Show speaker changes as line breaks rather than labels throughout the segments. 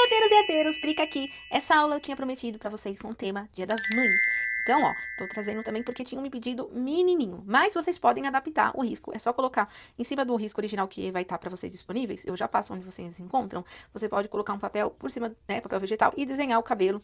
Solteiros e heteiros, clica aqui. Essa aula eu tinha prometido pra vocês com o tema Dia das Mães. Então, ó, tô trazendo também porque tinham me pedido menininho. Mas vocês podem adaptar o risco. É só colocar em cima do risco original que vai estar pra vocês disponíveis. Eu já passo onde vocês se encontram. Você pode colocar um papel por cima, né, papel vegetal e desenhar o cabelo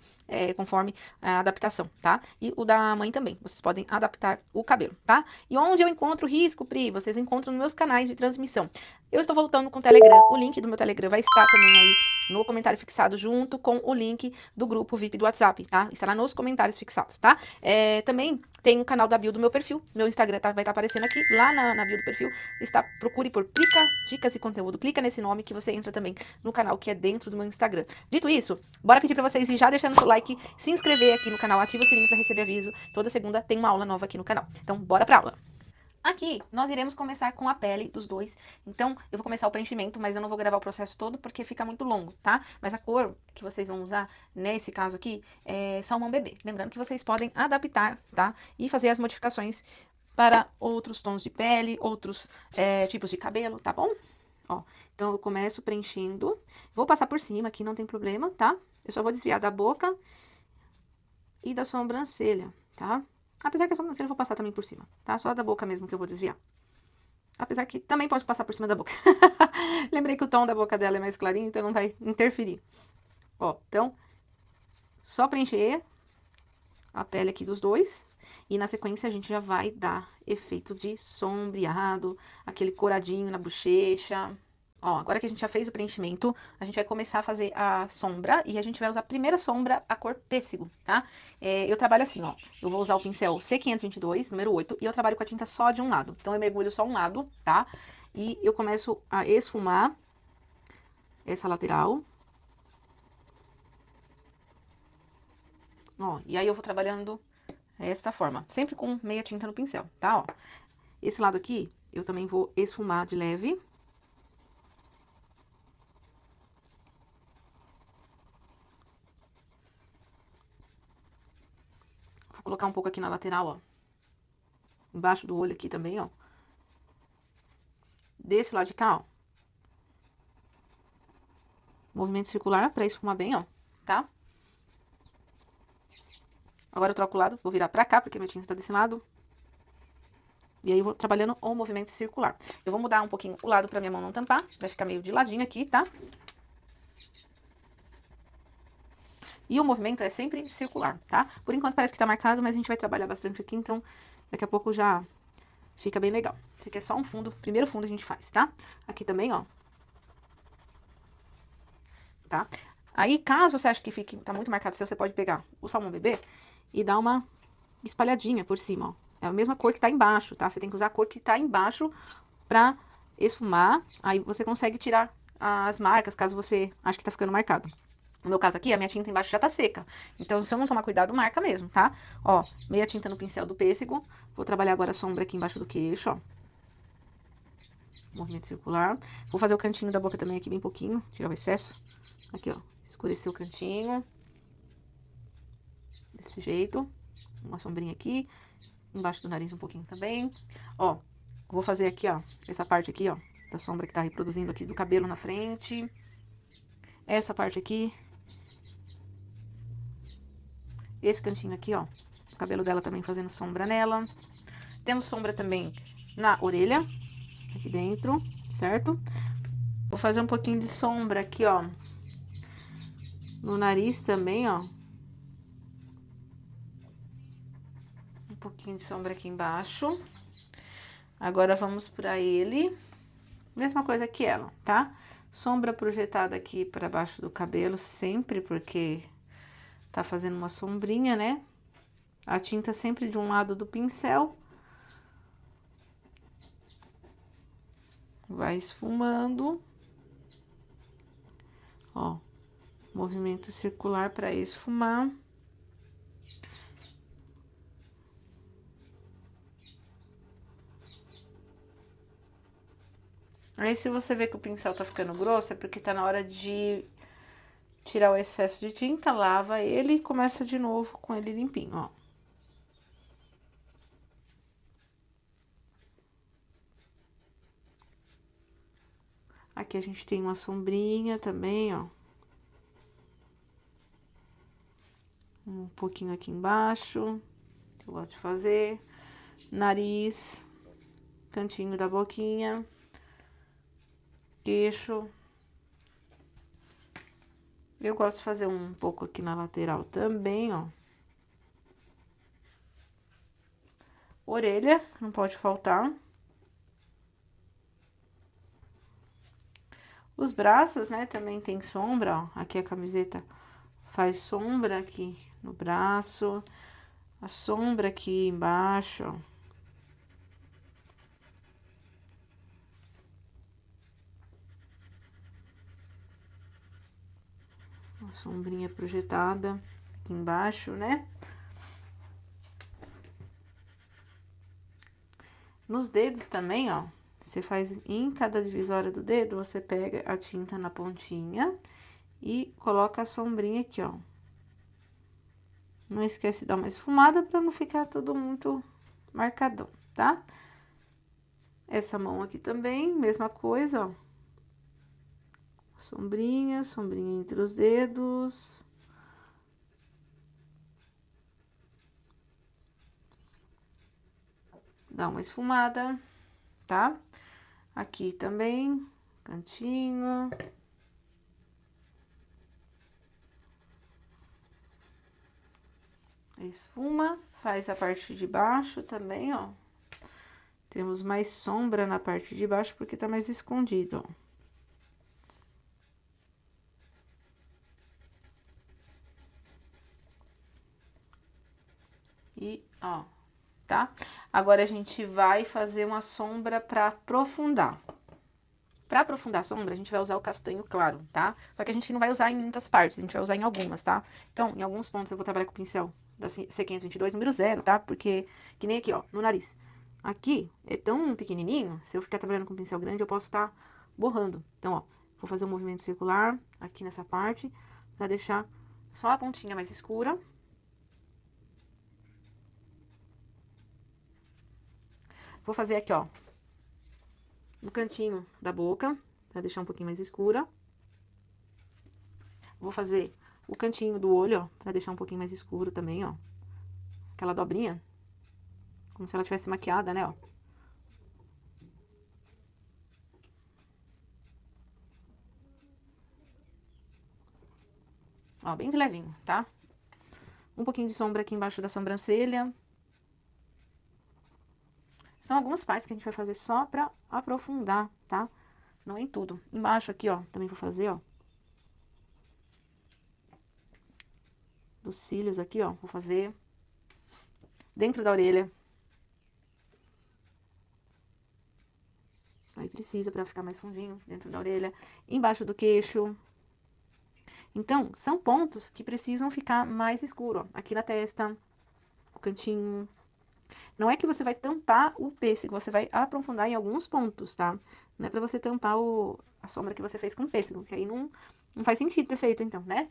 conforme a adaptação, tá? E o da mãe também. Vocês podem adaptar o cabelo, tá? E onde eu encontro risco, Pri? Vocês encontram nos meus canais de transmissão. Eu estou voltando com o Telegram. O link do meu Telegram vai estar também aí no comentário fixado, junto com o link do grupo VIP do WhatsApp, tá? Estará nos comentários fixados, tá? Também tem o canal da bio do meu perfil. Meu Instagram vai estar aparecendo aqui, lá na bio do perfil. Procure por Plica Dicas e Conteúdo. Clica nesse nome que você entra também no canal que é dentro do meu Instagram. Dito isso, bora pedir pra vocês ir já deixando seu like, se inscrever aqui no canal, ativa o sininho pra receber aviso. Toda segunda tem uma aula nova aqui no canal. Então, bora pra aula! Aqui, nós iremos começar com a pele dos dois. Então, eu vou começar o preenchimento, mas eu não vou gravar o processo todo porque fica muito longo, tá? Mas a cor que vocês vão usar, nesse caso aqui, é salmão bebê. Lembrando que vocês podem adaptar, tá? E fazer as modificações para outros tons de pele, outros tipos de cabelo, tá bom? Ó, então eu começo preenchendo. Vou passar por cima aqui, não tem problema, tá? Eu só vou desviar da boca e da sobrancelha, tá? Apesar que a sobrancelha eu vou passar também por cima, tá? Só da boca mesmo que eu vou desviar. Apesar que também pode passar por cima da boca. Lembrei que o tom da boca dela é mais clarinho, então não vai interferir. Ó, então, só preencher a pele aqui dos dois. E na sequência a gente já vai dar efeito de sombreado, aquele coradinho na bochecha. Ó, agora que a gente já fez o preenchimento, a gente vai começar a fazer a sombra e a gente vai usar a primeira sombra, a cor pêssego, tá? Eu trabalho assim, ó, eu vou usar o pincel C522, número 8, e eu trabalho com a tinta só de um lado. Então, eu mergulho só um lado, tá? E eu começo a esfumar essa lateral. Ó, e aí eu vou trabalhando desta forma, sempre com meia tinta no pincel, tá? Ó, esse lado aqui, eu também vou esfumar de leve. Vou colocar um pouco aqui na lateral, ó. Embaixo do olho aqui também, ó. Desse lado de cá, ó. Movimento circular pra esfumar bem, ó. Tá? Agora eu troco o lado, vou virar pra cá, porque minha tinta tá desse lado. E aí eu vou trabalhando o movimento circular. Eu vou mudar um pouquinho o lado pra minha mão não tampar. Vai ficar meio de ladinho aqui, tá? E o movimento é sempre circular, tá? Por enquanto parece que tá marcado, mas a gente vai trabalhar bastante aqui, então daqui a pouco já fica bem legal. Esse aqui é só um fundo, primeiro fundo a gente faz, tá? Aqui também, ó. Tá? Aí, caso você ache que tá muito marcado seu, você pode pegar o salmão bebê e dar uma espalhadinha por cima, ó. É a mesma cor que tá embaixo, tá? Você tem que usar a cor que tá embaixo pra esfumar. Aí você consegue tirar as marcas, caso você ache que tá ficando marcado. No meu caso aqui, a minha tinta embaixo já tá seca. Então, se eu não tomar cuidado, marca mesmo, tá? Ó, meia tinta no pincel do pêssego. Vou trabalhar agora a sombra aqui embaixo do queixo, ó. Movimento circular. Vou fazer o cantinho da boca também aqui bem pouquinho, tirar o excesso. Aqui, ó. Escurecer o cantinho. Desse jeito. Uma sombrinha aqui. Embaixo do nariz um pouquinho também. Ó, vou fazer aqui, ó. Essa parte aqui, ó. Da sombra que tá reproduzindo aqui do cabelo na frente. Essa parte aqui. Esse cantinho aqui, ó. O cabelo dela também fazendo sombra nela. Temos sombra também na orelha. Aqui dentro, certo? Vou fazer um pouquinho de sombra aqui, ó. No nariz também, ó. Um pouquinho de sombra aqui embaixo. Agora vamos pra ele. Mesma coisa que ela, tá? Sombra projetada aqui pra baixo do cabelo, sempre, porque tá fazendo uma sombrinha, né? A tinta sempre de um lado do pincel. Vai esfumando. Ó, movimento circular pra esfumar. Aí, se você vê que o pincel tá ficando grosso, é porque tá na hora de tirar o excesso de tinta, lava ele e começa de novo com ele limpinho, ó. Aqui a gente tem uma sombrinha também, ó. Um pouquinho aqui embaixo, que eu gosto de fazer. Nariz, cantinho da boquinha, queixo. Eu gosto de fazer um pouco aqui na lateral também, ó. Orelha, não pode faltar. Os braços, né, também tem sombra, ó. Aqui a camiseta faz sombra aqui no braço. A sombra aqui embaixo, ó. Uma sombrinha projetada aqui embaixo, né? Nos dedos também, ó. Você faz em cada divisória do dedo, você pega a tinta na pontinha e coloca a sombrinha aqui, ó. Não esquece de dar uma esfumada pra não ficar tudo muito marcadão, tá? Essa mão aqui também, mesma coisa, ó. Sombrinha, sombrinha entre os dedos. Dá uma esfumada, tá? Aqui também, cantinho. Esfuma, faz a parte de baixo também, ó. Temos mais sombra na parte de baixo porque tá mais escondido, ó. E, ó, tá? Agora, a gente vai fazer uma sombra pra aprofundar. Pra aprofundar a sombra, a gente vai usar o castanho claro, tá? Só que a gente não vai usar em muitas partes, a gente vai usar em algumas, tá? Então, em alguns pontos eu vou trabalhar com o pincel da C522, número 0, tá? Porque, que nem aqui, ó, no nariz. Aqui é tão pequenininho, se eu ficar trabalhando com pincel grande, eu posso estar borrando. Então, ó, vou fazer um movimento circular aqui nessa parte, pra deixar só a pontinha mais escura. Vou fazer aqui, ó, no cantinho da boca, pra deixar um pouquinho mais escura. Vou fazer o cantinho do olho, ó, pra deixar um pouquinho mais escuro também, ó. Aquela dobrinha, como se ela tivesse maquiada, né, ó. Ó, bem de levinho, tá? Um pouquinho de sombra aqui embaixo da sobrancelha. São algumas partes que a gente vai fazer só pra aprofundar, tá? Não em tudo. Embaixo aqui, ó, também vou fazer, ó. Dos cílios aqui, ó, vou fazer. Dentro da orelha. Aí precisa pra ficar mais fundinho, dentro da orelha. Embaixo do queixo. Então, são pontos que precisam ficar mais escuro, ó. Aqui na testa, o cantinho. Não é que você vai tampar o pêssego, você vai aprofundar em alguns pontos, tá? Não é pra você tampar a sombra que você fez com o pêssego, que aí não faz sentido ter feito, então, né?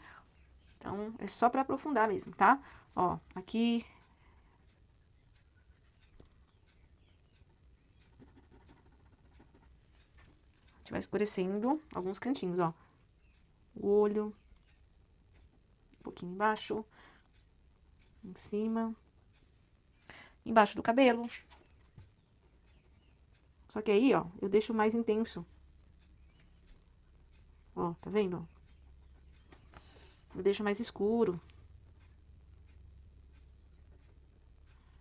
Então, é só pra aprofundar mesmo, tá? Ó, aqui. A gente vai escurecendo alguns cantinhos, ó. O olho. Um pouquinho embaixo. Em cima. Embaixo do cabelo. Só que aí, ó, eu deixo mais intenso. Ó, tá vendo? Eu deixo mais escuro.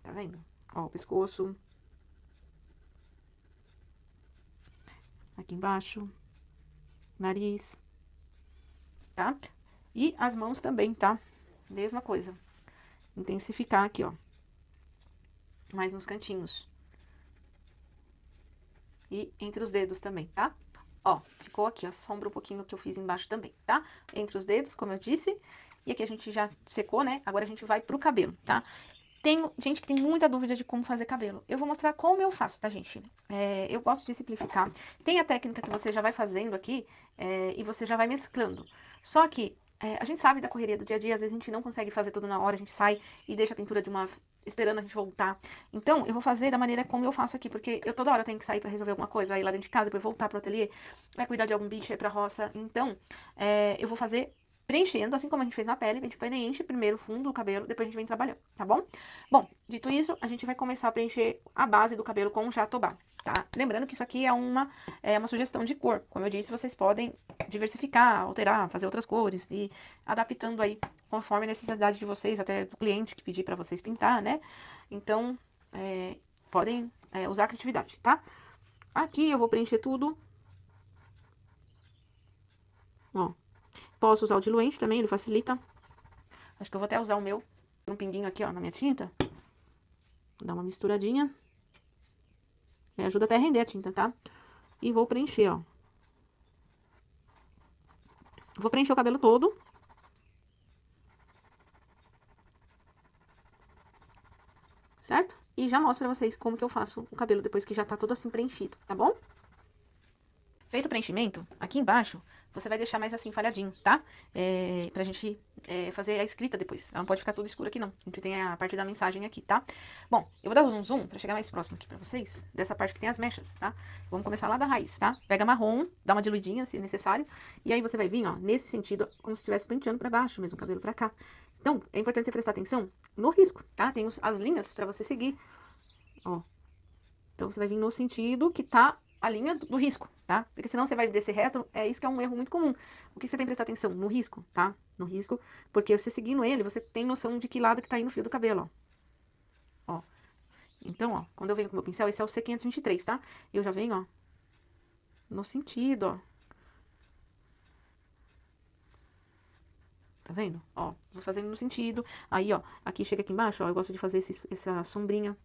Tá vendo? Ó, o pescoço. Aqui embaixo. Nariz. Tá? E as mãos também, tá? Mesma coisa. Intensificar aqui, ó. Mais nos cantinhos. E entre os dedos também, tá? Ó, ficou aqui a sombra um pouquinho que eu fiz embaixo também, tá? Entre os dedos, como eu disse. E aqui a gente já secou, né? Agora a gente vai pro cabelo, tá? Tem gente que tem muita dúvida de como fazer cabelo. Eu vou mostrar como eu faço, tá, gente? Eu gosto de simplificar. Tem a técnica que você já vai fazendo aqui e você já vai mesclando. Só que a gente sabe da correria do dia a dia, às vezes a gente não consegue fazer tudo na hora, a gente sai e deixa a pintura esperando a gente voltar. Então, eu vou fazer da maneira como eu faço aqui, porque eu toda hora tenho que sair pra resolver alguma coisa, ir lá dentro de casa, depois voltar pro ateliê, cuidar de algum bicho, ir pra roça. Então, eu vou fazer preenchendo, assim como a gente fez na pele. A gente preenche primeiro o fundo do cabelo, depois a gente vem trabalhando, tá bom? Bom, dito isso, a gente vai começar a preencher a base do cabelo com jatobá, tá? Lembrando que isso aqui é uma sugestão de cor. Como eu disse, vocês podem diversificar, alterar, fazer outras cores e adaptando aí conforme a necessidade de vocês, até do cliente que pedir pra vocês pintar, né? Então, podem usar a criatividade, tá? Aqui eu vou preencher tudo. Ó, posso usar o diluente também, ele facilita. Acho que eu vou até usar o meu, um pinguinho aqui, ó, na minha tinta. Vou dar uma misturadinha. Ajuda até a render a tinta, tá? E vou preencher, ó. Vou preencher o cabelo todo. Certo? E já mostro pra vocês como que eu faço o cabelo depois que já tá todo assim preenchido, tá bom? Feito o preenchimento, aqui embaixo, você vai deixar mais assim falhadinho, tá? Pra gente fazer a escrita depois. Ela não pode ficar tudo escuro aqui, não. A gente tem a parte da mensagem aqui, tá? Bom, eu vou dar um zoom pra chegar mais próximo aqui pra vocês, dessa parte que tem as mechas, tá? Vamos começar lá da raiz, tá? Pega marrom, dá uma diluidinha, se necessário, e aí você vai vir, ó, nesse sentido, como se estivesse penteando pra baixo mesmo, o cabelo pra cá. Então, é importante você prestar atenção no risco, tá? Tem as linhas pra você seguir, ó. Então, você vai vir no sentido que tá a linha do risco, tá? Porque senão você vai descer reto, isso que é um erro muito comum. O que você tem que prestar atenção? No risco, tá? No risco, porque você seguindo ele, você tem noção de que lado que tá indo o fio do cabelo, ó. Ó. Então, ó, quando eu venho com o meu pincel, esse é o C523, tá? Eu já venho, ó, no sentido, ó. Tá vendo? Ó, vou fazendo no sentido. Aí, ó, aqui chega aqui embaixo, ó, eu gosto de fazer essa sombrinha.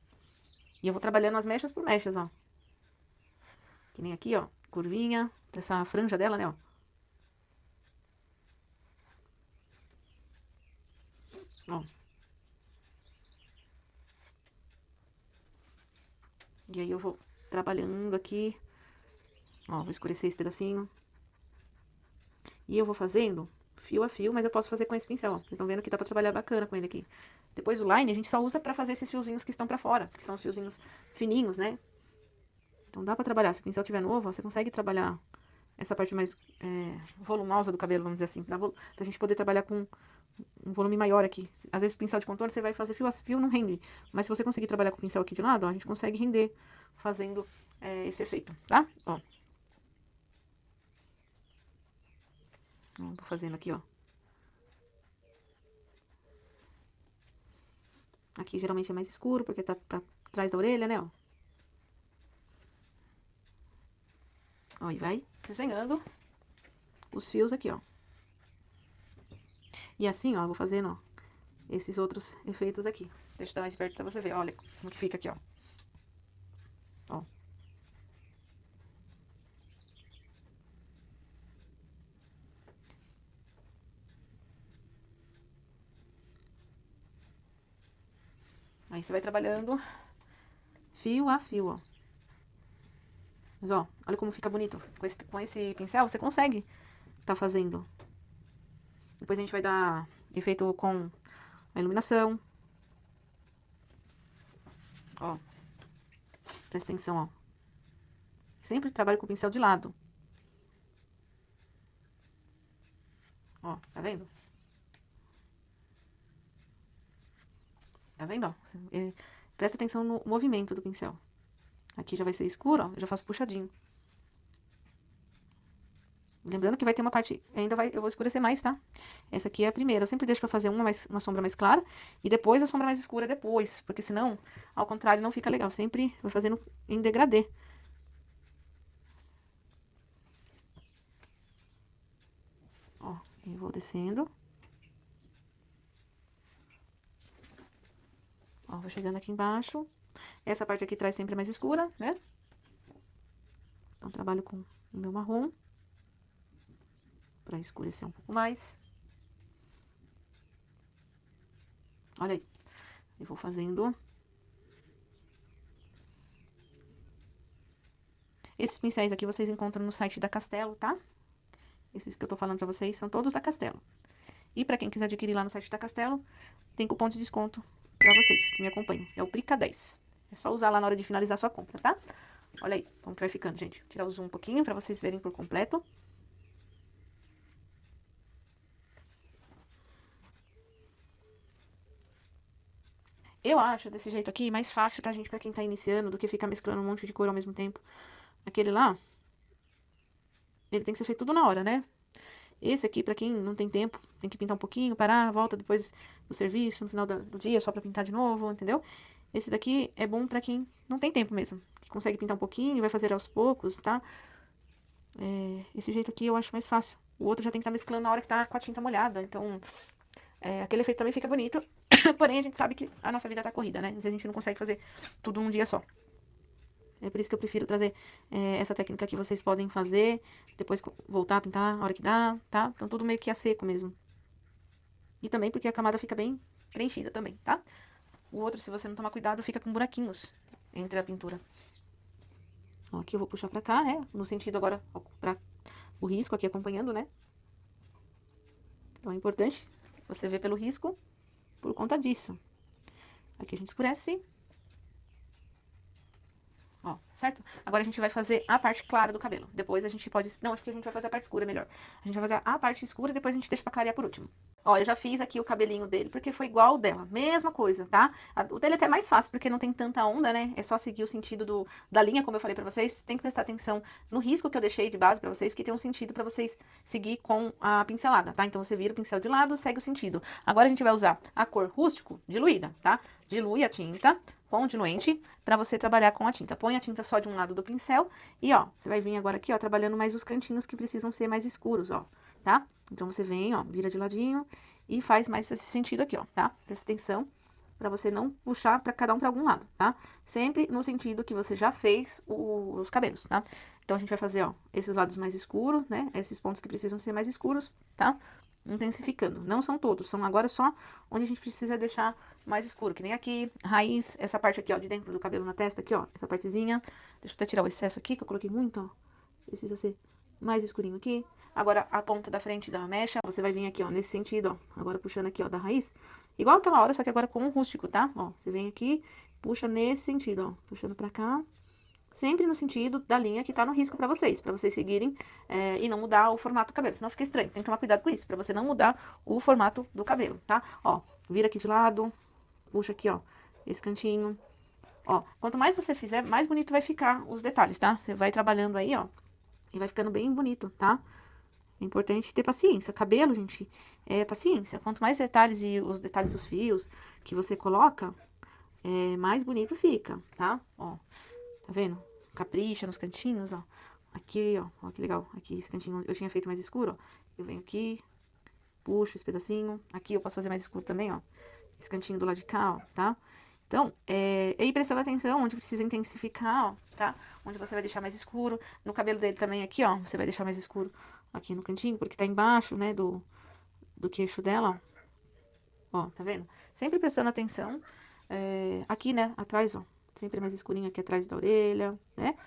E eu vou trabalhando as mechas por mechas, ó. Que nem aqui, ó, curvinha, essa franja dela, né, ó. Ó. E aí eu vou trabalhando aqui. Ó, vou escurecer esse pedacinho. E eu vou fazendo fio a fio, mas eu posso fazer com esse pincel, ó. Vocês estão vendo que dá pra trabalhar bacana com ele aqui. Depois o line a gente só usa pra fazer esses fiozinhos que estão pra fora, que são os fiozinhos fininhos, né? Então dá pra trabalhar. Se o pincel tiver novo, ó, você consegue trabalhar essa parte mais volumosa do cabelo, vamos dizer assim. Pra gente poder trabalhar com um volume maior aqui. Às vezes, pincel de contorno, você vai fazer fio a fio, não rende. Mas se você conseguir trabalhar com o pincel aqui de lado, ó, a gente consegue render fazendo esse efeito, tá? Ó. Vou fazendo aqui, ó. Aqui geralmente é mais escuro, porque tá atrás da orelha, né, ó. Ó, e vai desenhando os fios aqui, ó. E assim, ó, eu vou fazendo, ó, esses outros efeitos aqui. Deixa eu dar mais perto pra você ver, olha como que fica aqui, ó. Ó. Aí você vai trabalhando fio a fio, ó. Mas, ó, olha como fica bonito. Com esse pincel, você consegue tá fazendo. Depois a gente vai dar efeito com a iluminação. Ó. Presta atenção, ó. Sempre trabalho com o pincel de lado. Ó, tá vendo? Tá vendo, ó? Presta atenção no movimento do pincel. Aqui já vai ser escuro, ó. Eu já faço puxadinho. Lembrando que vai ter uma parte, eu vou escurecer mais, tá? Essa aqui é a primeira. Eu sempre deixo pra fazer uma sombra mais clara e depois a sombra mais escura depois. Porque senão, ao contrário, não fica legal. Sempre vou fazendo em degradê. Ó, eu vou descendo. Ó, vou chegando aqui embaixo. Essa parte aqui atrás sempre é mais escura, né? Então, trabalho com o meu marrom. Pra escurecer um pouco mais. Olha aí. Eu vou fazendo. Esses pincéis aqui vocês encontram no site da Castelo, tá? Esses que eu tô falando pra vocês são todos da Castelo. E pra quem quiser adquirir lá no site da Castelo, tem cupom de desconto pra vocês que me acompanham. É o PRICA10. É só usar lá na hora de finalizar sua compra, tá? Olha aí como que vai ficando, gente. Vou tirar o zoom um pouquinho pra vocês verem por completo. Eu acho desse jeito aqui mais fácil pra quem tá iniciando, do que ficar mesclando um monte de cor ao mesmo tempo. Aquele lá, ele tem que ser feito tudo na hora, né? Esse aqui, pra quem não tem tempo, tem que pintar um pouquinho, parar, volta depois do serviço, no final do dia, só pra pintar de novo, entendeu? Esse daqui é bom pra quem não tem tempo mesmo, que consegue pintar um pouquinho, vai fazer aos poucos, tá? Esse jeito aqui eu acho mais fácil. O outro já tem que estar mesclando na hora que tá com a tinta molhada, então aquele efeito também fica bonito. Porém, a gente sabe que a nossa vida tá corrida, né? Às vezes a gente não consegue fazer tudo num dia só. É por isso que eu prefiro trazer essa técnica que vocês podem fazer, depois voltar a pintar a hora que dá, tá? Então tudo meio que a seco mesmo. E também porque a camada fica bem preenchida também, tá? O outro, se você não tomar cuidado, fica com buraquinhos entre a pintura. Ó, aqui eu vou puxar pra cá, né? No sentido agora, ó, pra o risco aqui acompanhando, né? Então é importante você ver pelo risco por conta disso. Aqui a gente escurece. Ó, certo? Agora a gente vai fazer a parte clara do cabelo. Depois a gente pode... Não, acho que a gente vai fazer a parte escura melhor. A gente vai fazer a parte escura e depois a gente deixa pra clarear por último. Ó, eu já fiz aqui o cabelinho dele, porque foi igual o dela. Mesma coisa, tá? O dele é até mais fácil, porque não tem tanta onda, né? É só seguir o sentido da linha, como eu falei pra vocês. Tem que prestar atenção no risco que eu deixei de base pra vocês, que tem um sentido pra vocês seguir com a pincelada, tá? Então você vira o pincel de lado, segue o sentido. Agora a gente vai usar a cor rústico diluída, tá? Dilui a tinta com o diluente pra você trabalhar com a tinta. Põe a tinta só de um lado do pincel e, ó, você vai vir agora aqui, ó, trabalhando mais os cantinhos que precisam ser mais escuros, ó, tá? Então você vem, ó, vira de ladinho e faz mais esse sentido aqui, ó, tá? Presta atenção pra você não puxar pra cada um pra algum lado, tá? Sempre no sentido que você já fez os cabelos, tá? Então a gente vai fazer, ó, esses lados mais escuros, né? Esses pontos que precisam ser mais escuros, tá? Intensificando. Não são todos, são agora só onde a gente precisa deixar mais escuro, que nem aqui, raiz, essa parte aqui, ó, de dentro do cabelo na testa, aqui, ó, essa partezinha. Deixa eu até tirar o excesso aqui, que eu coloquei muito, ó. Precisa ser mais escurinho aqui. Agora, a ponta da frente da mecha, você vai vir aqui, ó, nesse sentido, ó, agora puxando aqui, ó, da raiz. Igual aquela hora, só que agora com o rústico, tá? Ó, você vem aqui, puxa nesse sentido, ó, puxando pra cá. Sempre no sentido da linha que tá no risco pra vocês seguirem e não mudar o formato do cabelo, senão fica estranho. Tem que tomar cuidado com isso, pra você não mudar o formato do cabelo, tá? Ó, vira aqui de lado, puxa aqui, ó, esse cantinho. Ó, quanto mais você fizer, mais bonito vai ficar os detalhes, tá? Você vai trabalhando aí, ó, e vai ficando bem bonito, tá? É importante ter paciência. Cabelo, gente, é paciência. Quanto mais detalhes e os detalhes dos fios que você coloca, mais bonito fica, tá? Ó, tá vendo? Capricha nos cantinhos, ó. Aqui, ó que legal. Aqui, esse cantinho eu tinha feito mais escuro, ó. Eu venho aqui, puxo esse pedacinho. Aqui eu posso fazer mais escuro também, ó. Esse cantinho do lado de cá, ó, tá? Então, aí prestando atenção onde precisa intensificar, ó, tá? Onde você vai deixar mais escuro. No cabelo dele também aqui, ó, você vai deixar mais escuro aqui no cantinho, porque tá embaixo, né, do queixo dela, ó. Ó, tá vendo? Sempre prestando atenção. Aqui, né, atrás, ó. Sempre mais escurinho aqui atrás da orelha, né?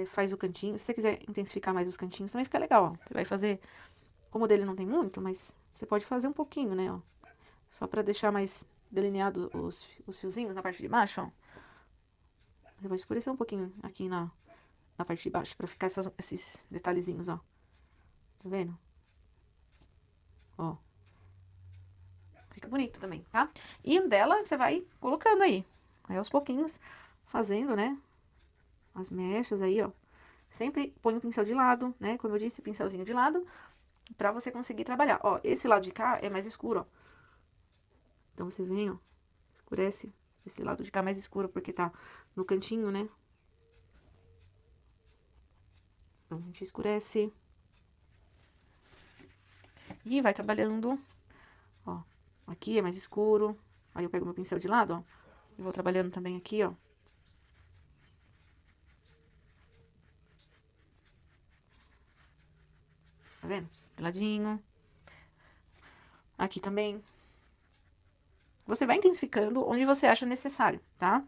Faz o cantinho. Se você quiser intensificar mais os cantinhos, também fica legal, ó. Você vai fazer... Como o dele não tem muito, mas você pode fazer um pouquinho, né, ó. Só pra deixar mais delineado os fiozinhos na parte de baixo, ó. Você vai escurecer um pouquinho aqui na parte de baixo, pra ficar esses detalhezinhos, ó. Tá vendo? Ó. Fica bonito também, tá? E o dela, você vai colocando aí. Aí, aos pouquinhos, fazendo, né? As mechas aí, ó. Sempre põe o pincel de lado, né? Como eu disse, pincelzinho de lado, pra você conseguir trabalhar. Ó, esse lado de cá é mais escuro, ó. Então, você vem, ó, escurece esse lado de cá mais escuro, porque tá no cantinho, né? Então, a gente escurece. E vai trabalhando, ó. Aqui é mais escuro. Aí eu pego meu pincel de lado, ó. E vou trabalhando também aqui, ó. Tá vendo? De ladinho. Aqui também. Você vai intensificando onde você acha necessário, tá?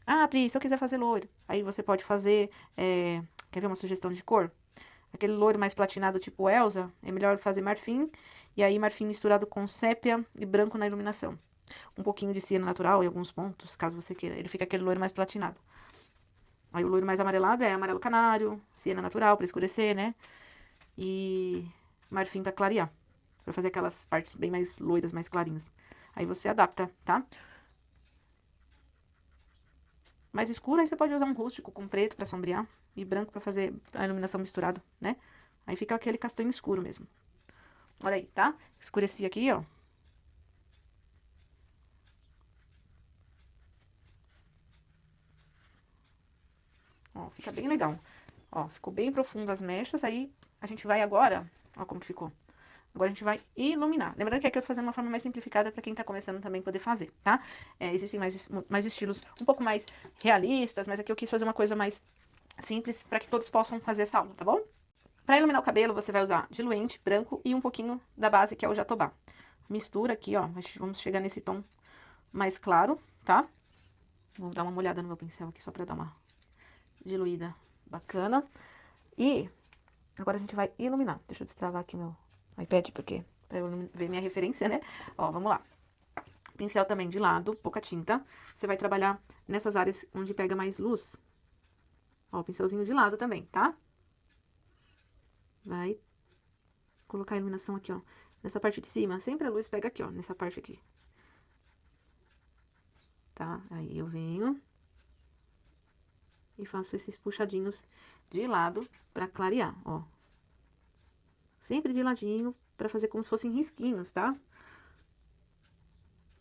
Ah, Pri, se eu quiser fazer loiro. Aí você pode fazer... quer ver uma sugestão de cor? Aquele loiro mais platinado tipo Elsa, é melhor fazer marfim. E aí marfim misturado com sépia e branco na iluminação. Um pouquinho de siena natural em alguns pontos, caso você queira. Ele fica aquele loiro mais platinado. Aí o loiro mais amarelado é amarelo canário, siena natural pra escurecer, né? E marfim pra clarear. Pra fazer aquelas partes bem mais loiras, mais clarinhas. Aí você adapta, tá? Mais escuro, aí você pode usar um rústico com preto pra sombrear e branco pra fazer a iluminação misturada, né? Aí fica aquele castanho escuro mesmo. Olha aí, tá? Escureci aqui, ó. Ó, fica bem legal. Ó, ficou bem profundo as mechas, aí a gente vai agora, ó como que ficou. Agora a gente vai iluminar. Lembrando que aqui eu tô fazendo uma forma mais simplificada para quem tá começando também poder fazer, tá? Existem mais estilos um pouco mais realistas, mas aqui eu quis fazer uma coisa mais simples para que todos possam fazer essa aula, tá bom? Para iluminar o cabelo, você vai usar diluente, branco e um pouquinho da base, que é o jatobá. Mistura aqui, ó, vamos chegar nesse tom mais claro, tá? Vou dar uma molhada no meu pincel aqui só para dar uma diluída bacana. E agora a gente vai iluminar. Deixa eu destravar aqui meu iPad, porque pra eu ver minha referência, né? Ó, vamos lá. Pincel também de lado, pouca tinta. Você vai trabalhar nessas áreas onde pega mais luz. Ó, pincelzinho de lado também, tá? Vai colocar a iluminação aqui, ó. Nessa parte de cima, sempre a luz pega aqui, ó, nessa parte aqui. Tá? Aí eu venho e faço esses puxadinhos de lado pra clarear, ó. Sempre de ladinho, pra fazer como se fossem risquinhos, tá?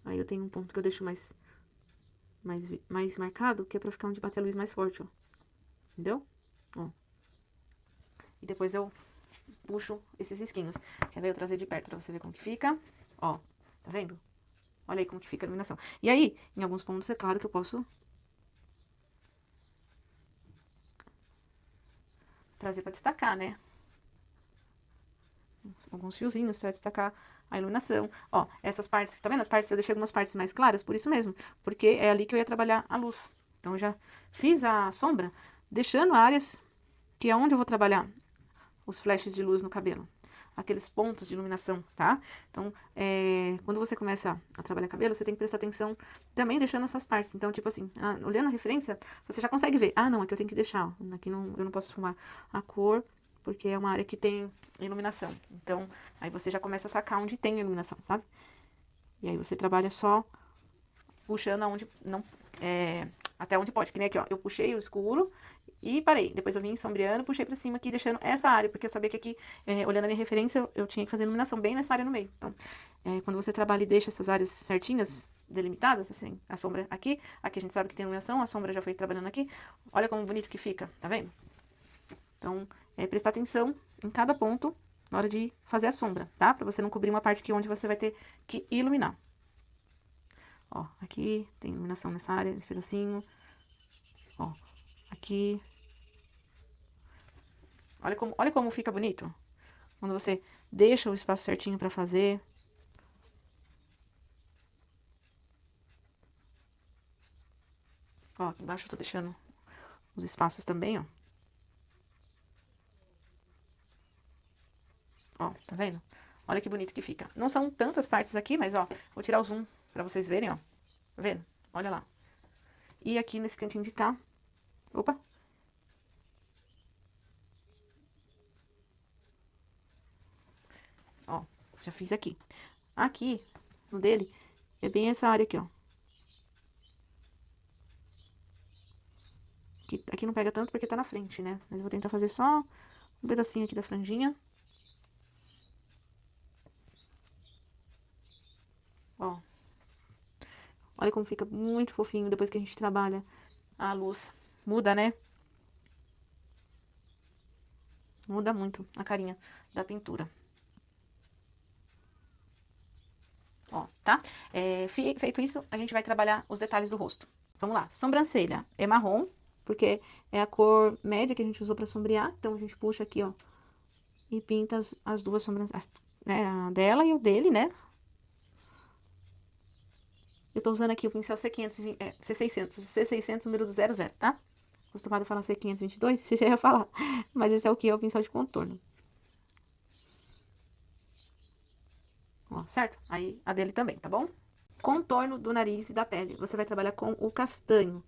Aí eu tenho um ponto que eu deixo mais marcado, que é pra ficar onde bate a luz mais forte, ó. Entendeu? Ó. E depois eu puxo esses risquinhos. Quer ver eu trazer de perto pra você ver como que fica? Ó, tá vendo? Olha aí como que fica a iluminação. E aí, em alguns pontos, é claro que eu posso trazer pra destacar, né? Alguns fiozinhos pra destacar a iluminação. Ó, essas partes, tá vendo? As partes, eu deixei algumas partes mais claras, por isso mesmo. Porque é ali que eu ia trabalhar a luz. Então, eu já fiz a sombra, deixando áreas que é onde eu vou trabalhar os flashes de luz no cabelo. Aqueles pontos de iluminação, tá? Então, quando você começa a trabalhar cabelo, você tem que prestar atenção também deixando essas partes. Então, tipo assim, olhando a referência, você já consegue ver. Ah, não, aqui eu tenho que deixar, ó. Aqui não, eu não posso fumar a cor, porque é uma área que tem iluminação. Então, aí você já começa a sacar onde tem iluminação, sabe? E aí você trabalha só puxando aonde não, até onde pode. Que nem aqui, ó, eu puxei o escuro e parei. Depois eu vim sombreando, puxei pra cima aqui, deixando essa área, porque eu sabia que aqui, olhando a minha referência, eu tinha que fazer iluminação bem nessa área no meio. Então, quando você trabalha e deixa essas áreas certinhas, delimitadas, assim, a sombra aqui a gente sabe que tem iluminação, a sombra já foi trabalhando aqui, olha como bonito que fica, tá vendo? Então, prestar atenção em cada ponto na hora de fazer a sombra, tá? Pra você não cobrir uma parte aqui onde você vai ter que iluminar. Ó, aqui tem iluminação nessa área, nesse pedacinho. Ó, aqui. Olha como fica bonito. Quando você deixa o espaço certinho pra fazer. Ó, aqui embaixo eu tô deixando os espaços também, ó. Ó, tá vendo? Olha que bonito que fica. Não são tantas partes aqui, mas ó, vou tirar o zoom pra vocês verem, ó. Tá vendo? Olha lá. E aqui nesse cantinho de cá. Opa! Ó, já fiz aqui. Aqui, no dele, é bem essa área aqui, ó. Aqui não pega tanto porque tá na frente, né? Mas eu vou tentar fazer só um pedacinho aqui da franjinha. Ó. Olha como fica muito fofinho depois que a gente trabalha a luz. Muda, né? Muda muito a carinha da pintura. Ó, tá? Feito isso, a gente vai trabalhar os detalhes do rosto. Vamos lá. Sobrancelha é marrom, porque é a cor média que a gente usou pra sombrear. Então, a gente puxa aqui, ó, e pinta as duas sobrancelhas, né? A dela e o dele, né? Eu tô usando aqui o pincel C500, C600 número do 00, tá? Acostumado a falar C522, você já ia falar. Mas esse é o que? É o pincel de contorno. Ó, certo? Aí, a dele também, tá bom? Contorno do nariz e da pele. Você vai trabalhar com o castanho.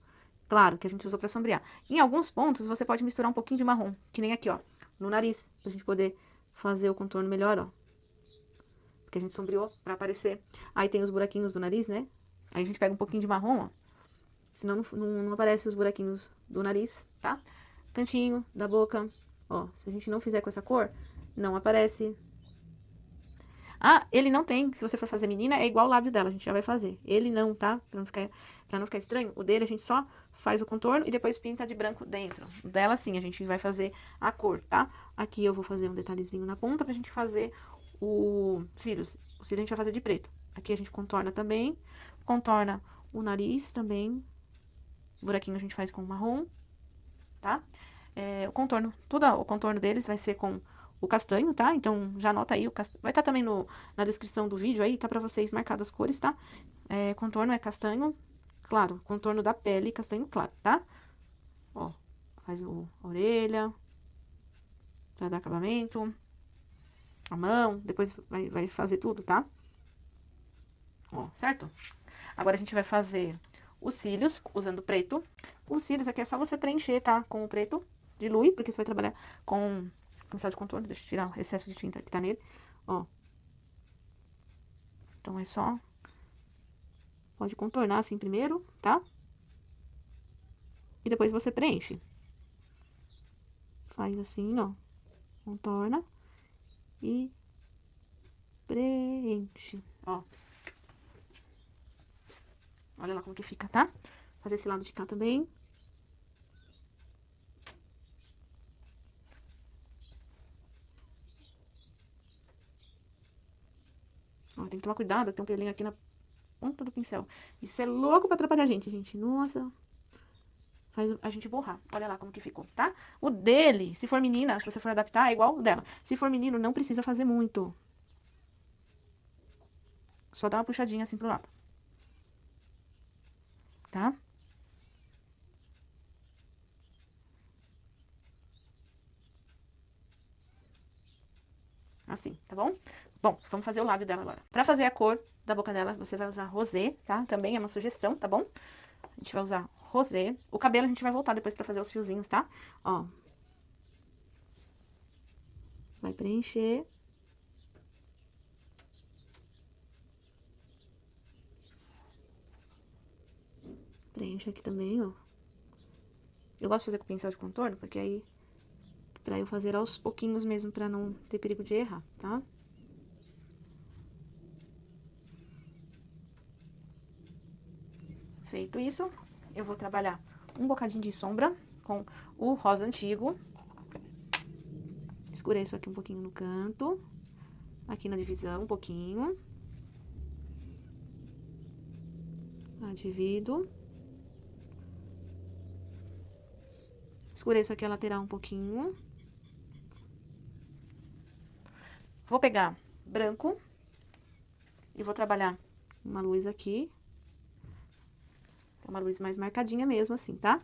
Claro, que a gente usou pra sombrear. Em alguns pontos, você pode misturar um pouquinho de marrom. Que nem aqui, ó. No nariz. Pra gente poder fazer o contorno melhor, ó. que a gente sombreou pra aparecer. Aí tem os buraquinhos do nariz, né? Aí a gente pega um pouquinho de marrom, ó. Senão não aparece os buraquinhos do nariz, tá? Cantinho da boca, ó. Se a gente não fizer com essa cor, não aparece. Ah, ele não tem. Se você for fazer menina, é igual o lábio dela. A gente já vai fazer. Ele não, tá? Pra não ficar estranho. O dele a gente só faz o contorno e depois pinta de branco dentro. O dela, sim, a gente vai fazer a cor, tá? Aqui eu vou fazer um detalhezinho na ponta pra gente fazer o cílios. O cílio a gente vai fazer de preto. Aqui a gente contorna também. Contorna o nariz também. O buraquinho a gente faz com marrom, tá? O contorno, tudo o contorno deles vai ser com o castanho, tá? Então, já anota aí, vai estar também na descrição do vídeo aí, tá pra vocês marcadas as cores, tá? Contorno é castanho, claro, contorno da pele, castanho claro, tá? Ó, faz a orelha, pra dar acabamento, a mão, depois vai fazer tudo, tá? Ó, certo? Agora a gente vai fazer os cílios, usando preto. Os cílios aqui é só você preencher, tá? Com o preto, dilui, porque você vai trabalhar com pincel de contorno. Deixa eu tirar o excesso de tinta que tá nele, ó. Então, é só... Pode contornar assim primeiro, tá? E depois você preenche. Faz assim, ó. Contorna. E preenche, ó. Olha lá como que fica, tá? Fazer esse lado de cá também. Ó, tem que tomar cuidado, tem um pelinho aqui na ponta do pincel. Isso é louco pra atrapalhar a gente. Nossa. Faz a gente borrar. Olha lá como que ficou, tá? O dele, se for menina, se você for adaptar, é igual o dela. Se for menino, não precisa fazer muito. Só dá uma puxadinha assim pro lado. Tá? Assim, tá bom? Bom, vamos fazer o lábio dela agora. Pra fazer a cor da boca dela, você vai usar rosé, tá? Também é uma sugestão, tá bom? A gente vai usar rosé. O cabelo a gente vai voltar depois pra fazer os fiozinhos, tá? Ó. Vai preencher. Preenche aqui também, ó. Eu gosto de fazer com pincel de contorno, porque aí... Pra eu fazer aos pouquinhos mesmo, pra não ter perigo de errar, tá? Feito isso, eu vou trabalhar um bocadinho de sombra com o rosa antigo. Escureço aqui um pouquinho no canto. Aqui na divisão, um pouquinho. Divido. Escureço aqui a lateral um pouquinho. Vou pegar branco. E vou trabalhar uma luz aqui. Uma luz mais marcadinha mesmo, assim, tá?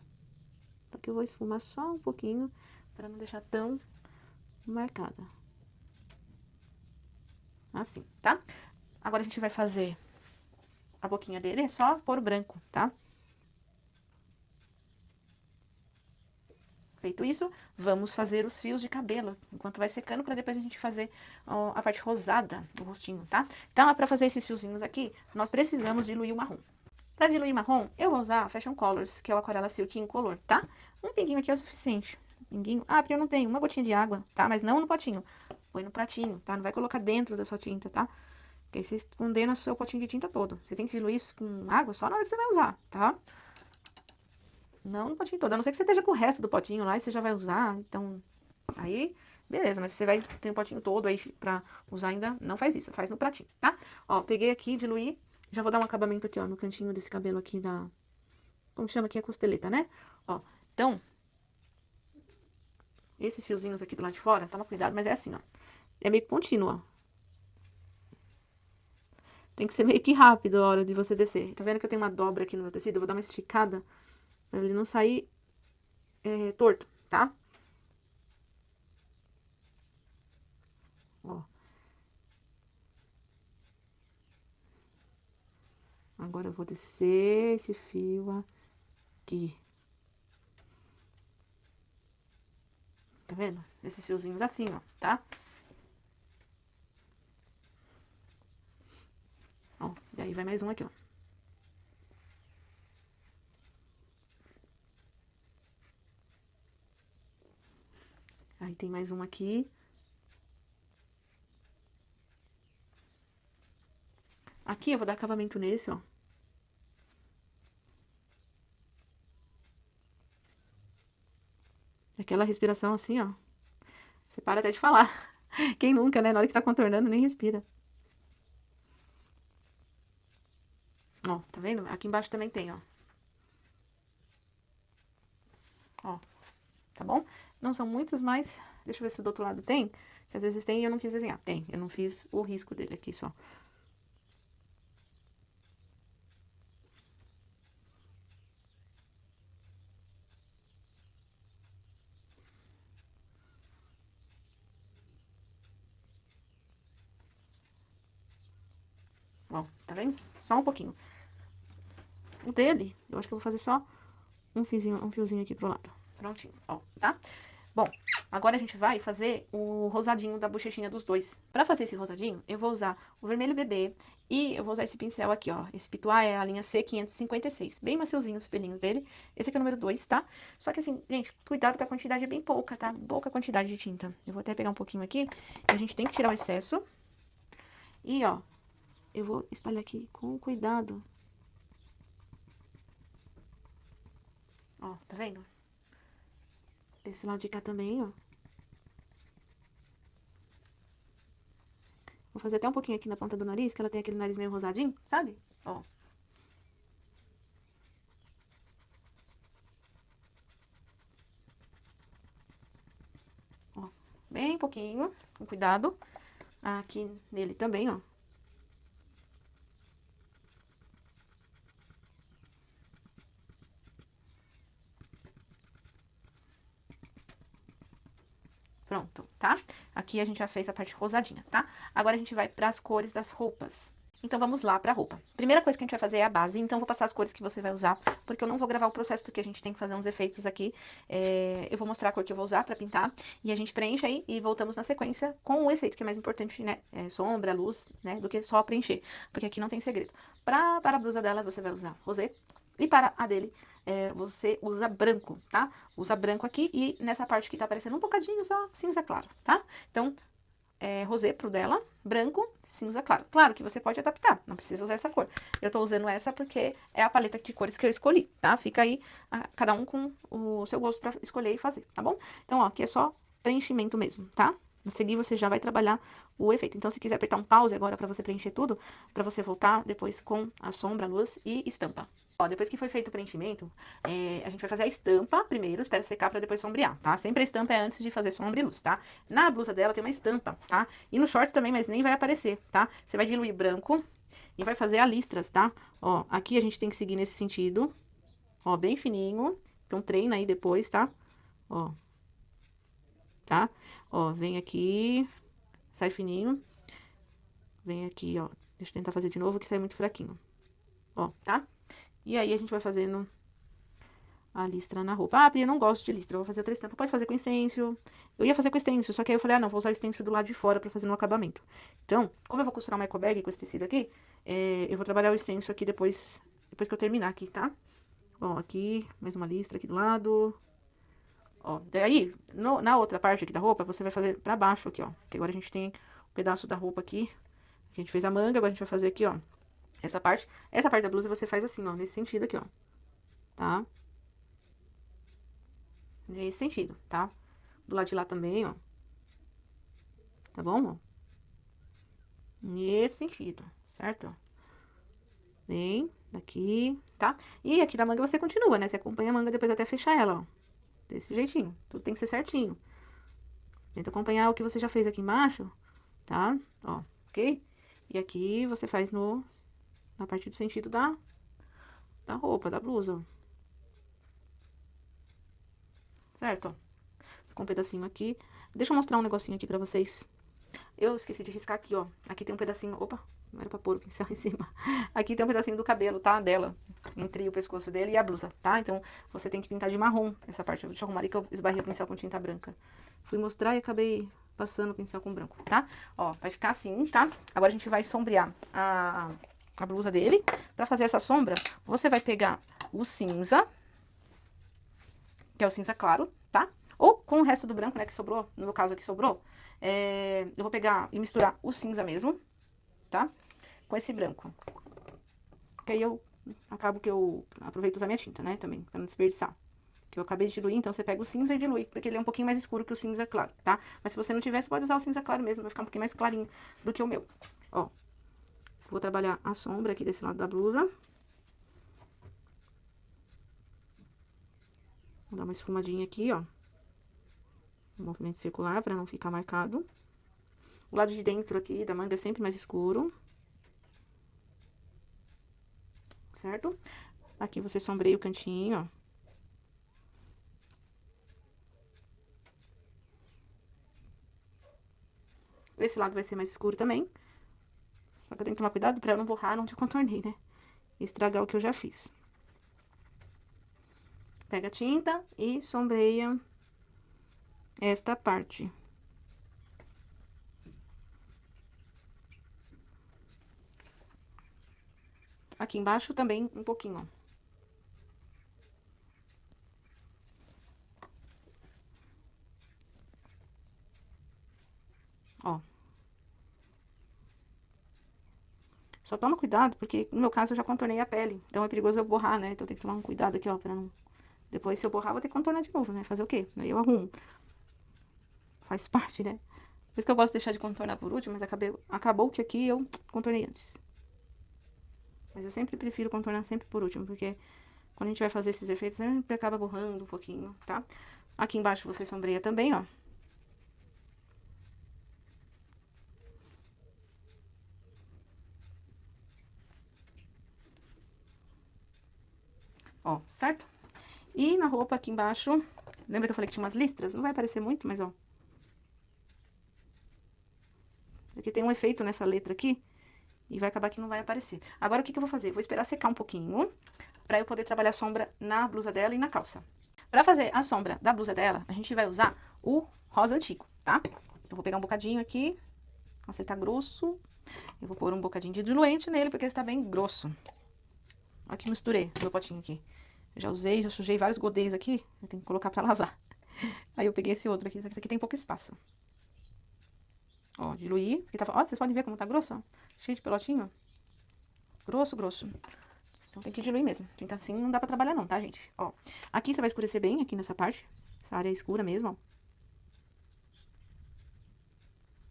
Só que eu vou esfumar só um pouquinho, pra não deixar tão marcada. Assim, tá? Agora, a gente vai fazer a boquinha dele, é só pôr o branco, tá? Feito isso, vamos fazer os fios de cabelo, enquanto vai secando, pra depois a gente fazer ó, a parte rosada do rostinho, tá? Então, pra fazer esses fiozinhos aqui, nós precisamos diluir o marrom. Pra diluir marrom, eu vou usar a Fashion Colors, que é o Aquarela Silk Incolor, tá? Um pinguinho aqui é o suficiente. Pinguinho. Ah, porque eu não tenho uma gotinha de água, tá? Mas não no potinho. Põe no pratinho, tá? Não vai colocar dentro da sua tinta, tá? Porque aí você condena o seu potinho de tinta todo. Você tem que diluir isso com água só na hora que você vai usar, tá? Não no potinho todo. A não ser que você esteja com o resto do potinho lá e você já vai usar, então... Aí, beleza. Mas se você vai ter um potinho todo aí pra usar ainda, não faz isso. Faz no pratinho, tá? Ó, peguei aqui, diluí. Já vou dar um acabamento aqui, ó, no cantinho desse cabelo aqui da... Como chama aqui? A costeleta, né? Ó, então... Esses fiozinhos aqui do lado de fora, toma cuidado, mas é assim, ó. É meio que contínuo, ó. Tem que ser meio que rápido a hora de você descer. Tá vendo que eu tenho uma dobra aqui no meu tecido? Eu vou dar uma esticada pra ele não sair torto, tá? Ó. Agora eu vou descer esse fio aqui. Tá vendo? Esses fiozinhos assim, ó, tá? Aí vai mais um aqui, ó. Aí tem mais um aqui. Aqui eu vou dar acabamento nesse, ó. Aquela respiração assim, ó. Você para até de falar. Quem nunca, né? Na hora que tá contornando, nem respira. Ó, tá vendo? Aqui embaixo também tem, ó. Ó, tá bom? Não são muitos, mas... Deixa eu ver se do outro lado tem. Que às vezes tem e eu não quis desenhar. Tem, eu não fiz o risco dele aqui só. Ó, tá vendo? Só um pouquinho. O dele, eu acho que eu vou fazer só um fiozinho aqui pro lado. Prontinho, ó, tá? Bom, agora a gente vai fazer o rosadinho da bochechinha dos dois. Pra fazer esse rosadinho, eu vou usar o vermelho bebê e eu vou usar esse pincel aqui, ó. Esse Pituá é a linha C556, bem maciozinho os pelinhos dele. Esse aqui é o número 2, tá? Só que assim, gente, cuidado que a quantidade é bem pouca, tá? Pouca quantidade de tinta. Eu vou até pegar um pouquinho aqui, a gente tem que tirar o excesso. E, ó, eu vou espalhar aqui com cuidado. Ó, tá vendo? Desse lado de cá também, ó. Vou fazer até um pouquinho aqui na ponta do nariz, que ela tem aquele nariz meio rosadinho, sabe? Ó. Ó, bem pouquinho, com cuidado. Aqui nele também, ó. Pronto, tá? Aqui a gente já fez a parte rosadinha, tá? Agora a gente vai para as cores das roupas. Então vamos lá pra roupa. Primeira coisa que a gente vai fazer é a base, então eu vou passar as cores que você vai usar, porque eu não vou gravar o processo, porque a gente tem que fazer uns efeitos aqui. Eu vou mostrar a cor que eu vou usar pra pintar, e a gente preenche aí e voltamos na sequência com o efeito, que é mais importante, né? Sombra, luz, né? Do que só preencher, porque aqui não tem segredo. Para a blusa dela, você vai usar rosé, e para a dele, você usa branco, tá? Usa branco aqui e nessa parte que tá aparecendo um bocadinho só cinza claro, tá? Então, rosé pro dela, branco, cinza claro. Claro que você pode adaptar, não precisa usar essa cor. Eu tô usando essa porque é a paleta de cores que eu escolhi, tá? Fica aí, cada um com o seu gosto pra escolher e fazer, tá bom? Então, ó, aqui é só preenchimento mesmo, tá? A seguir, você já vai trabalhar o efeito. Então, se quiser apertar um pause agora pra você preencher tudo, pra você voltar depois com a sombra, a luz e estampa. Ó, depois que foi feito o preenchimento, a gente vai fazer a estampa primeiro, espera secar pra depois sombrear, tá? Sempre a estampa é antes de fazer sombra e luz, tá? Na blusa dela tem uma estampa, tá? E no shorts também, mas nem vai aparecer, tá? Você vai diluir branco e vai fazer a listras, tá? Ó, aqui a gente tem que seguir nesse sentido, ó, bem fininho. Então, treina aí depois, tá? Ó. Tá? Ó, vem aqui, sai fininho. Vem aqui, ó. Deixa eu tentar fazer de novo, que sai muito fraquinho. Ó, tá? E aí, a gente vai fazendo a listra na roupa. Ah, Pri, eu não gosto de listra, eu vou fazer outra estampa. Pode fazer com stencil. Eu ia fazer com stencil, só que aí eu falei, ah, não, vou usar o stencil do lado de fora pra fazer no acabamento. Então, como eu vou costurar uma eco bag com esse tecido aqui, eu vou trabalhar o stencil aqui depois que eu terminar aqui, tá? Ó, aqui, mais uma listra aqui do lado. Ó, daí, na outra parte aqui da roupa, você vai fazer pra baixo aqui, ó. Que agora a gente tem um pedaço da roupa aqui. A gente fez a manga, agora a gente vai fazer aqui, ó. Essa parte da blusa você faz assim, ó, nesse sentido aqui, ó. Tá? Nesse sentido, tá? Do lado de lá também, ó. Tá bom, ó? Nesse sentido, certo? Vem daqui, tá? E aqui da manga você continua, né? Você acompanha a manga depois até fechar ela, ó. Desse jeitinho. Tudo tem que ser certinho. Tenta acompanhar o que você já fez aqui embaixo, tá? Ó, ok? E aqui você faz na parte do sentido da roupa, da blusa. Certo? Ó. Ficou um pedacinho aqui. Deixa eu mostrar um negocinho aqui pra vocês. Eu esqueci de riscar aqui, ó. Aqui tem um pedacinho... Opa, não era pra pôr o pincel em cima. Aqui tem um pedacinho do cabelo, tá? Dela. Entre o pescoço dele e a blusa, tá? Então, você tem que pintar de marrom essa parte. Deixa eu arrumar ali que eu esbarrei o pincel com tinta branca. Fui mostrar e acabei passando o pincel com branco, tá? Ó, vai ficar assim, tá? Agora a gente vai sombrear a blusa dele. Pra fazer essa sombra, você vai pegar o cinza, que é o cinza claro, tá? Ou com o resto do branco, né, que sobrou, no meu caso aqui sobrou. Eu vou pegar e misturar o cinza mesmo, tá? Com esse branco. Que aí eu acabo que eu aproveito usar minha tinta, né, também, pra não desperdiçar. Que eu acabei de diluir, então você pega o cinza e dilui, porque ele é um pouquinho mais escuro que o cinza claro, tá? Mas se você não tiver, você pode usar o cinza claro mesmo, vai ficar um pouquinho mais clarinho do que o meu. Ó, vou trabalhar a sombra aqui desse lado da blusa. Vou dar uma esfumadinha aqui, ó. Um movimento circular pra não ficar marcado. O lado de dentro aqui da manga é sempre mais escuro. Certo? Aqui você sombreia o cantinho, ó. Esse lado vai ser mais escuro também. Só que eu tenho que tomar cuidado pra eu não borrar onde eu contornei, né? E estragar o que eu já fiz. Pega a tinta e sombreia esta parte. Aqui embaixo também um pouquinho, ó. Ó. Só toma cuidado, porque no meu caso eu já contornei a pele. Então é perigoso eu borrar, né? Então tem que tomar um cuidado aqui, ó, pra não... Depois, se eu borrar, vou ter que contornar de novo, né? Fazer o quê? Aí eu arrumo. Faz parte, né? Por isso que eu gosto de deixar de contornar por último, mas acabou que aqui eu contornei antes. Mas eu sempre prefiro contornar sempre por último, porque quando a gente vai fazer esses efeitos, sempre acaba borrando um pouquinho, tá? Aqui embaixo você sombreia também, ó. Ó, certo? E na roupa aqui embaixo, lembra que eu falei que tinha umas listras? Não vai aparecer muito, mas ó. Aqui tem um efeito nessa letra aqui, e vai acabar que não vai aparecer. Agora, o que que eu vou fazer? Vou esperar secar um pouquinho, pra eu poder trabalhar a sombra na blusa dela e na calça. Pra fazer a sombra da blusa dela, a gente vai usar o rosa antigo, tá? Eu vou pegar um bocadinho aqui, você tá grosso. Eu vou pôr um bocadinho de diluente nele, porque ele está bem grosso. Olha que misturei meu potinho aqui. Eu já usei, já sujei vários godês aqui. Eu tenho que colocar pra lavar. Aí eu peguei esse outro aqui. Esse aqui tem pouco espaço. Ó, diluí. Porque ó, vocês podem ver como tá grosso, ó. Cheio de pelotinho. Grosso, grosso. Então tem que diluir mesmo. Tinta assim não dá pra trabalhar não, tá, gente? Ó, aqui você vai escurecer bem, aqui nessa parte. Essa área é escura mesmo, ó.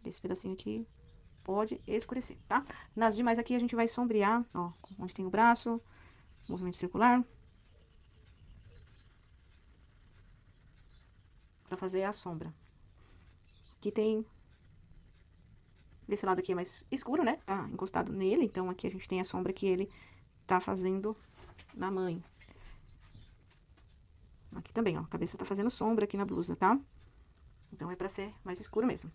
Esse pedacinho aqui pode escurecer, tá? Nas demais aqui a gente vai sombrear, ó, onde tem o braço, movimento circular. Pra fazer a sombra. Aqui tem... Desse lado aqui é mais escuro, né? Tá encostado nele, então aqui a gente tem a sombra que ele tá fazendo na mãe. Aqui também, ó, a cabeça tá fazendo sombra aqui na blusa, tá? Então é pra ser mais escuro mesmo.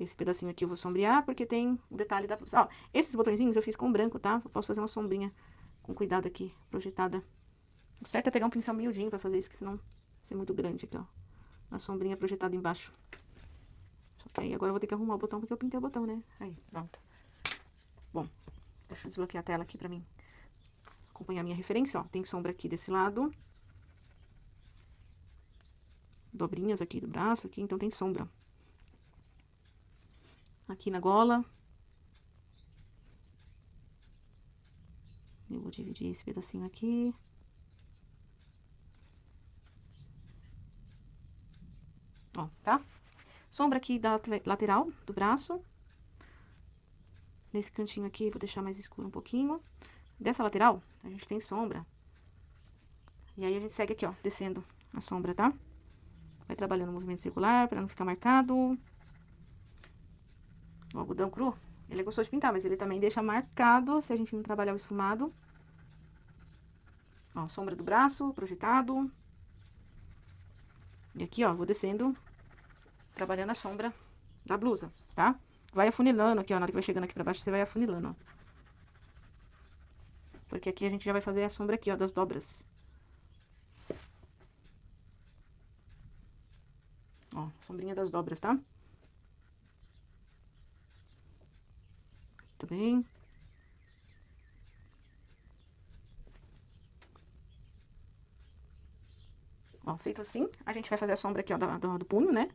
Esse pedacinho aqui eu vou sombrear, porque tem o detalhe da blusa. Ó, esses botõezinhos eu fiz com branco, tá? Eu posso fazer uma sombrinha com cuidado aqui, projetada. O certo é pegar um pincel miudinho pra fazer isso, que senão vai ser muito grande aqui, ó. A sombrinha projetada embaixo. Só que aí agora eu vou ter que arrumar o botão, porque eu pintei o botão, né? Aí, pronto. Bom, deixa eu desbloquear a tela aqui pra mim acompanhar a minha referência, ó. Tem sombra aqui desse lado. Dobrinhas aqui do braço, aqui, então tem sombra. Aqui na gola. Eu vou dividir esse pedacinho aqui. Ó, tá? Sombra aqui da lateral do braço. Nesse cantinho aqui, vou deixar mais escuro um pouquinho. Dessa lateral, a gente tem sombra. E aí, a gente segue aqui, ó, descendo a sombra, tá? Vai trabalhando o movimento circular pra não ficar marcado. O algodão cru, ele é gostoso de pintar, mas ele também deixa marcado se a gente não trabalhar o esfumado. Ó, sombra do braço, projetado. E aqui, ó, vou descendo, trabalhando a sombra da blusa, tá? Vai afunilando aqui, ó, na hora que vai chegando aqui pra baixo, você vai afunilando, ó. Porque aqui a gente já vai fazer a sombra aqui, ó, das dobras. Ó, sombrinha das dobras, tá? Muito bem. Ó, feito assim, a gente vai fazer a sombra aqui, ó, do punho, né?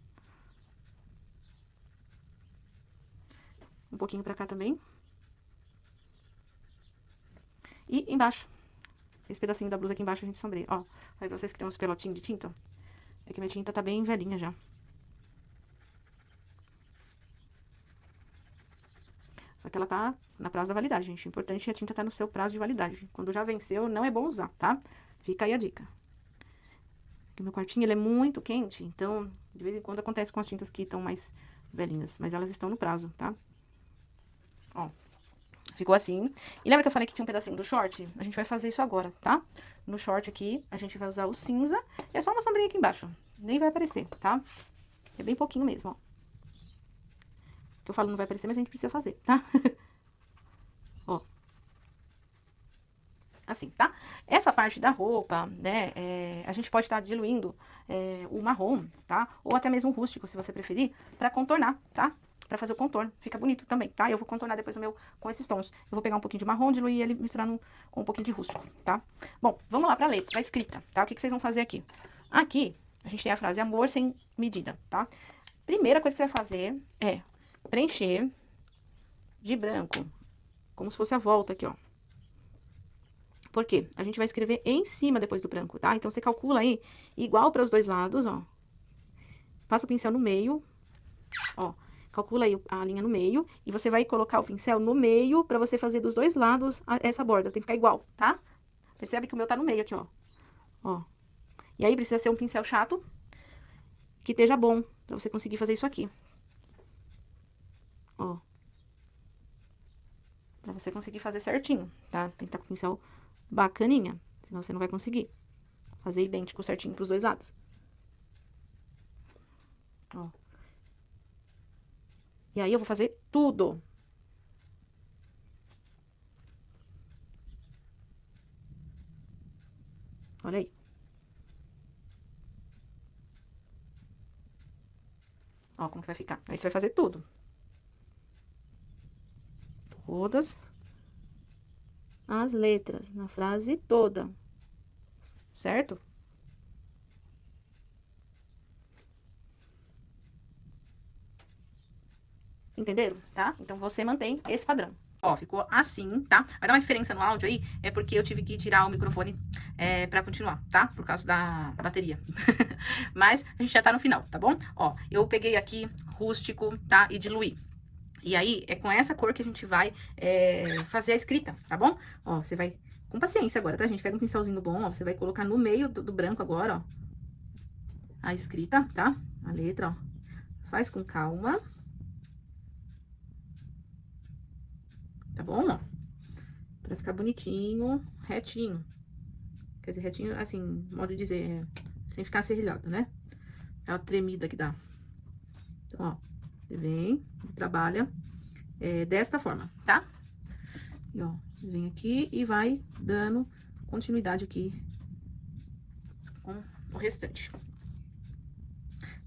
Um pouquinho pra cá também. E embaixo. Esse pedacinho da blusa aqui embaixo a gente sombreia. Ó, falei pra vocês que tem uns pelotinhos de tinta. É que minha tinta tá bem velhinha já. Só que ela tá na prazo da validade, gente. O importante é a tinta tá no seu prazo de validade. Quando já venceu, não é bom usar, tá? Fica aí a dica. Porque meu quartinho, ele é muito quente, então, de vez em quando acontece com as tintas que estão mais velhinhas. Mas elas estão no prazo, tá? Ó. Ficou assim. E lembra que eu falei que tinha um pedacinho do short? A gente vai fazer isso agora, tá? No short aqui, a gente vai usar o cinza. É só uma sombrinha aqui embaixo. Nem vai aparecer, tá? É bem pouquinho mesmo, ó. Que eu falo não vai aparecer, mas a gente precisa fazer, tá? Ó. Assim, tá? Essa parte da roupa, né? A gente pode estar diluindo o marrom, tá? Ou até mesmo o rústico, se você preferir, pra contornar, tá? Pra fazer o contorno. Fica bonito também, tá? Eu vou contornar depois o meu com esses tons. Eu vou pegar um pouquinho de marrom, diluir ele, misturar com um pouquinho de rústico, tá? Bom, vamos lá pra letra, pra escrita, tá? O que vocês vão fazer aqui? Aqui, a gente tem a frase amor sem medida, tá? Primeira coisa que você vai fazer é preencher de branco, como se fosse a volta aqui, ó. Por quê? A gente vai escrever em cima depois do branco, tá? Então, você calcula aí, igual para os dois lados, ó. Passa o pincel no meio, ó. Calcula aí a linha no meio e você vai colocar o pincel no meio pra você fazer dos dois lados essa borda. Tem que ficar igual, tá? Percebe que o meu tá no meio aqui, ó. Ó. E aí, precisa ser um pincel chato que esteja bom pra você conseguir fazer isso aqui. Ó. Pra você conseguir fazer certinho, tá? Tem que estar com o pincel bacaninha, senão você não vai conseguir fazer idêntico certinho pros dois lados. Ó. E aí, eu vou fazer tudo. Olha aí. Ó, como que vai ficar. Aí, você vai fazer tudo. Todas as letras na frase toda. Certo? Entenderam? Tá? Então, você mantém esse padrão. Ó, ficou assim, tá? Vai dar uma diferença no áudio aí, é porque eu tive que tirar o microfone pra continuar, tá? Por causa da bateria. Mas a gente já tá no final, tá bom? Ó, eu peguei aqui rústico, tá? E diluí. E aí, é com essa cor que a gente vai fazer a escrita, tá bom? Ó, você vai... Com paciência agora, tá, gente? Pega um pincelzinho bom, ó. Você vai colocar no meio do branco agora, ó. A escrita, tá? A letra, ó. Faz com calma. Tá bom, ó? Pra ficar bonitinho, retinho. Quer dizer, retinho, assim, modo de dizer, sem ficar serrilhado, né? É a tremida que dá. Então, ó, você vem, trabalha desta forma, tá? E, ó, vem aqui e vai dando continuidade aqui com o restante.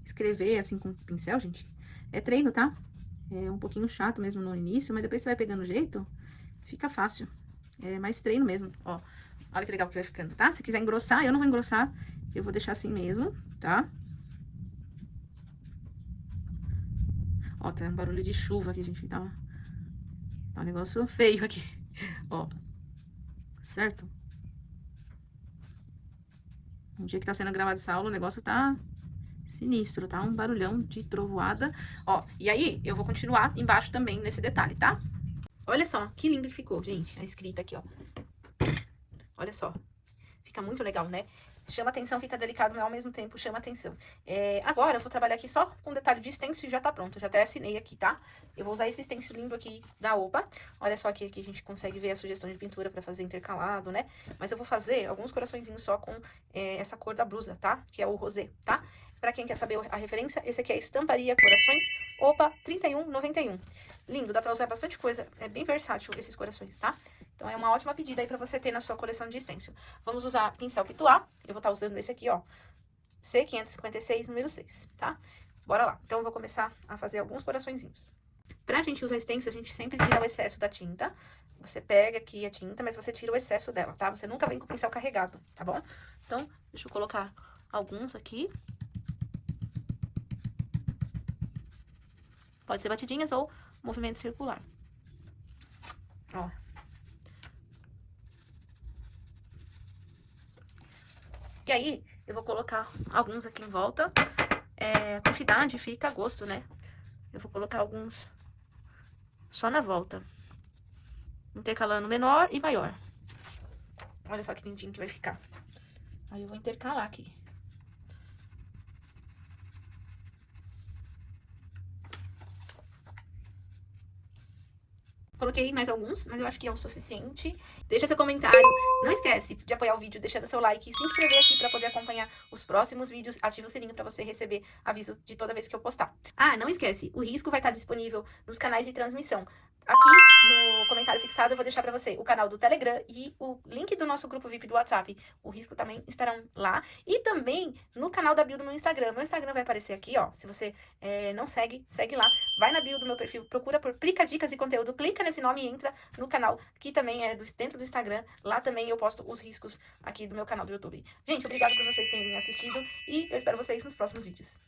Escrever, assim, com pincel, gente, é treino, tá? É um pouquinho chato mesmo no início, mas depois você vai pegando o jeito, fica fácil. É mais treino mesmo, ó. Olha que legal que vai ficando, tá? Se quiser engrossar, eu não vou engrossar, eu vou deixar assim mesmo, tá? Ó, tá um barulho de chuva aqui, gente, tá um negócio feio aqui, ó. Certo? Um dia que tá sendo gravado essa aula, o negócio tá sinistro, tá? Um barulhão de trovoada. Ó, e aí, eu vou continuar embaixo também nesse detalhe, tá? Olha só, que lindo que ficou, gente, a escrita aqui, ó. Olha só. Fica muito legal, né? Chama atenção, fica delicado, mas ao mesmo tempo chama atenção. Agora, eu vou trabalhar aqui só com detalhe de stencil e já tá pronto. Eu já até assinei aqui, tá? Eu vou usar esse stencil lindo aqui da Opa. Olha só aqui que a gente consegue ver a sugestão de pintura pra fazer intercalado, né? Mas eu vou fazer alguns coraçõezinhos só com essa cor da blusa, tá? Que é o rosé, tá? Pra quem quer saber a referência, esse aqui é Estamparia Corações Opa 31,91. Lindo, dá pra usar bastante coisa. É bem versátil esses corações, tá? Então, é uma ótima pedida aí pra você ter na sua coleção de stencil. Vamos usar pincel Pituá. Eu vou estar usando esse aqui, ó. C556, número 6, tá? Bora lá. Então, eu vou começar a fazer alguns coraçõezinhos. Pra gente usar stencil, a gente sempre tira o excesso da tinta. Você pega aqui a tinta, mas você tira o excesso dela, tá? Você nunca vem com o pincel carregado, tá bom? Então, deixa eu colocar alguns aqui. Pode ser batidinhas ou movimento circular. Ó. E aí, eu vou colocar alguns aqui em volta. A quantidade fica a gosto, né? Eu vou colocar alguns só na volta. Intercalando menor e maior. Olha só que lindinho que vai ficar. Aí eu vou intercalar aqui. Coloquei mais alguns, mas eu acho que é o suficiente. Deixa seu comentário. Não esquece de apoiar o vídeo deixando seu like e se inscrever aqui para poder acompanhar os próximos vídeos. Ativa o sininho para você receber aviso de toda vez que eu postar. Ah, não esquece, o risco vai estar disponível nos canais de transmissão. Aqui no comentário fixado eu vou deixar para você o canal do Telegram e o link do nosso grupo VIP do WhatsApp. O risco também estarão lá. E também no canal da bio do meu Instagram. Meu Instagram vai aparecer aqui, ó. Se você não segue, segue lá. Vai na bio do meu perfil, procura por Plica Dicas e Conteúdo, clica nesse nome e entra no canal, que também é dentro do Instagram. Lá também eu posto os riscos aqui do meu canal do YouTube. Gente, obrigada por vocês terem assistido e eu espero vocês nos próximos vídeos.